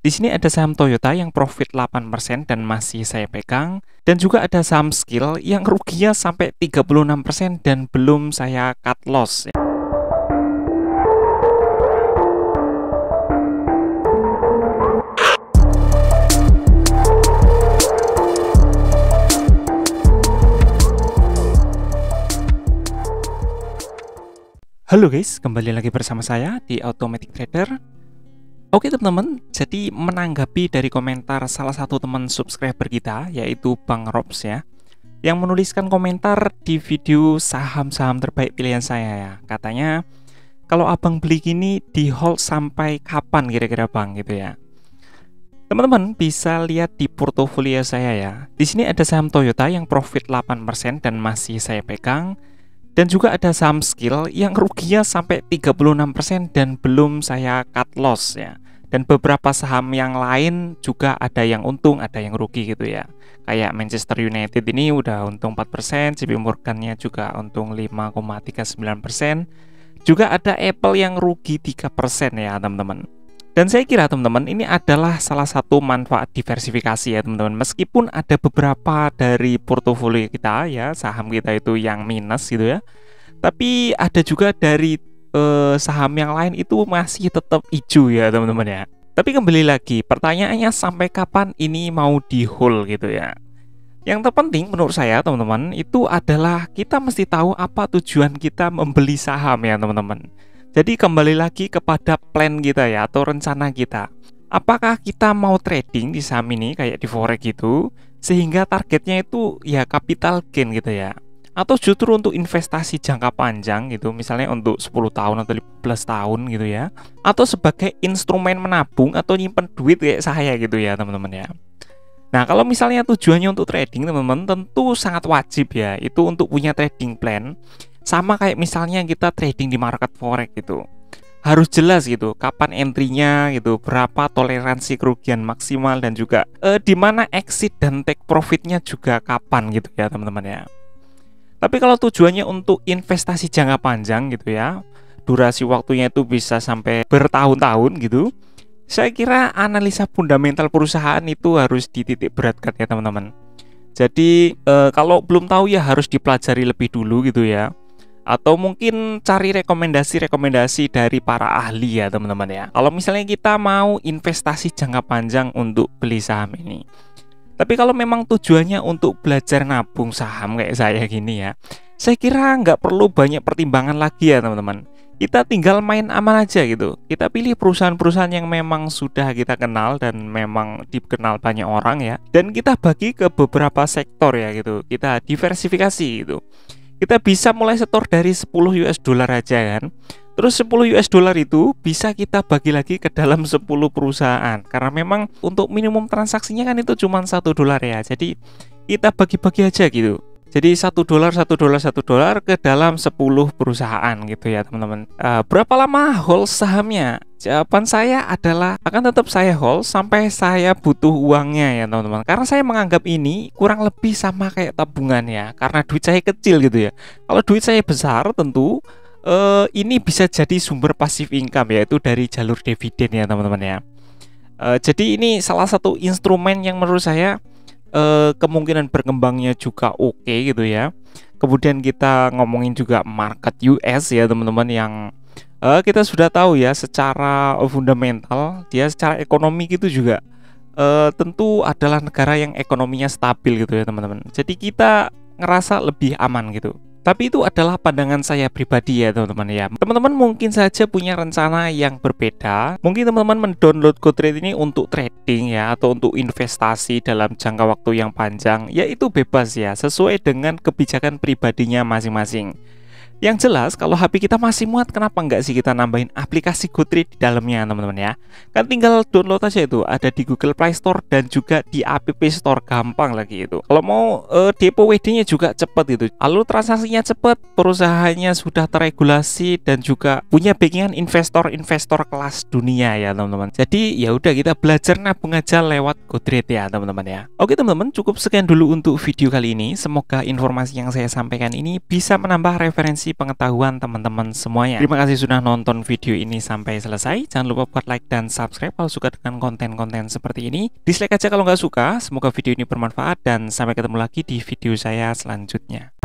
Di sini ada saham Toyota yang profit 8% dan masih saya pegang, dan juga ada saham Skill yang ruginya sampai 36% dan belum saya cut loss. Halo guys, kembali lagi bersama saya di Automatic Trader. Oke teman-teman, jadi menanggapi dari komentar salah satu teman subscriber kita, yaitu Bang Robs ya, yang menuliskan komentar di video saham-saham terbaik pilihan saya ya. Katanya, kalau abang beli gini di hold sampai kapan kira-kira bang gitu ya. Teman-teman bisa lihat di portofolio saya ya. Di sini ada saham Toyota yang profit 8% dan masih saya pegang. Dan juga ada saham Skill yang ruginya sampai 36% dan belum saya cut loss ya. Dan beberapa saham yang lain juga ada yang untung, ada yang rugi gitu ya. Kayak Manchester United ini udah untung 4%, JP Morgan-nya juga untung 5,39%. Juga ada Apple yang rugi 3% ya teman-teman. Dan saya kira teman-teman ini adalah salah satu manfaat diversifikasi ya teman-teman. Meskipun ada beberapa dari portofolio kita ya, saham kita itu yang minus gitu ya. Tapi ada juga dari saham yang lain itu masih tetap hijau ya teman-teman ya. Tapi kembali lagi, pertanyaannya sampai kapan ini mau di hold gitu ya. Yang terpenting menurut saya teman-teman itu adalah kita mesti tahu apa tujuan kita membeli saham ya teman-teman. Jadi kembali lagi kepada plan kita ya, atau rencana kita. Apakah kita mau trading di saham ini kayak di forex gitu, sehingga targetnya itu ya capital gain gitu ya, atau justru untuk investasi jangka panjang gitu, misalnya untuk 10 tahun atau 15 tahun gitu ya, atau sebagai instrumen menabung atau nyimpen duit kayak saya gitu ya teman-teman ya. Nah kalau misalnya tujuannya untuk trading teman-teman, tentu sangat wajib ya itu untuk punya trading plan. Sama kayak misalnya kita trading di market forex gitu, harus jelas gitu kapan entry-nya gitu, berapa toleransi kerugian maksimal, dan juga di mana exit dan take profit-nya juga kapan gitu ya teman-teman ya. Tapi kalau tujuannya untuk investasi jangka panjang gitu ya, durasi waktunya itu bisa sampai bertahun-tahun gitu, saya kira analisa fundamental perusahaan itu harus dititik beratkan ya teman-teman. Jadi kalau belum tahu ya harus dipelajari lebih dulu gitu ya. Atau mungkin cari rekomendasi dari para ahli ya teman-teman ya. Kalau misalnya kita mau investasi jangka panjang untuk beli saham ini. Tapi kalau memang tujuannya untuk belajar nabung saham kayak saya gini ya, saya kira nggak perlu banyak pertimbangan lagi ya teman-teman. Kita tinggal main aman aja gitu. Kita pilih perusahaan-perusahaan yang memang sudah kita kenal dan memang dikenal banyak orang ya. Dan kita bagi ke beberapa sektor ya gitu. Kita diversifikasi gitu. Kita bisa mulai setor dari 10 US dollar aja kan. Terus 10 US dollar itu bisa kita bagi lagi ke dalam 10 perusahaan. Karena memang untuk minimum transaksinya kan itu cuma $1 ya. Jadi kita bagi-bagi aja gitu. Jadi $1 ke dalam 10 perusahaan gitu ya teman-teman. Berapa lama hold sahamnya? Jawaban saya adalah akan tetap saya hold sampai saya butuh uangnya ya teman-teman. Karena saya menganggap ini kurang lebih sama kayak tabungan ya. Karena duit saya kecil gitu ya. Kalau duit saya besar tentu ini bisa jadi sumber passive income, yaitu dari jalur dividen ya teman-teman ya. Jadi ini salah satu instrumen yang menurut saya kemungkinan berkembangnya juga oke gitu ya. Kemudian kita ngomongin juga market US ya teman-teman, yang kita sudah tahu ya secara fundamental dia secara ekonomi gitu juga tentu adalah negara yang ekonominya stabil gitu ya teman-teman. Jadi kita ngerasa lebih aman gitu. Tapi itu adalah pandangan saya pribadi ya teman-teman ya. Teman-teman mungkin saja punya rencana yang berbeda. Mungkin teman-teman mendownload GoTrade ini untuk trading ya, atau untuk investasi dalam jangka waktu yang panjang. Ya itu bebas ya, sesuai dengan kebijakan pribadinya masing-masing. Yang jelas kalau HP kita masih muat, kenapa enggak sih kita nambahin aplikasi GoTrade di dalamnya teman-teman ya. Kan tinggal download aja itu, ada di Google Play Store dan juga di App Store, gampang lagi itu. Kalau mau depo WD-nya juga cepat gitu. Lalu transaksinya cepat, perusahaannya sudah terregulasi dan juga punya backingan investor-investor kelas dunia ya teman-teman. Jadi ya udah, kita belajar nabung aja lewat GoTrade ya teman-teman ya. Oke teman-teman, cukup sekian dulu untuk video kali ini. Semoga informasi yang saya sampaikan ini bisa menambah referensi informasi pengetahuan teman-teman semuanya. Terima kasih sudah nonton video ini sampai selesai. Jangan lupa buat like dan subscribe kalau suka dengan konten-konten seperti ini. Dislike aja kalau nggak suka. Semoga video ini bermanfaat dan sampai ketemu lagi di video saya selanjutnya.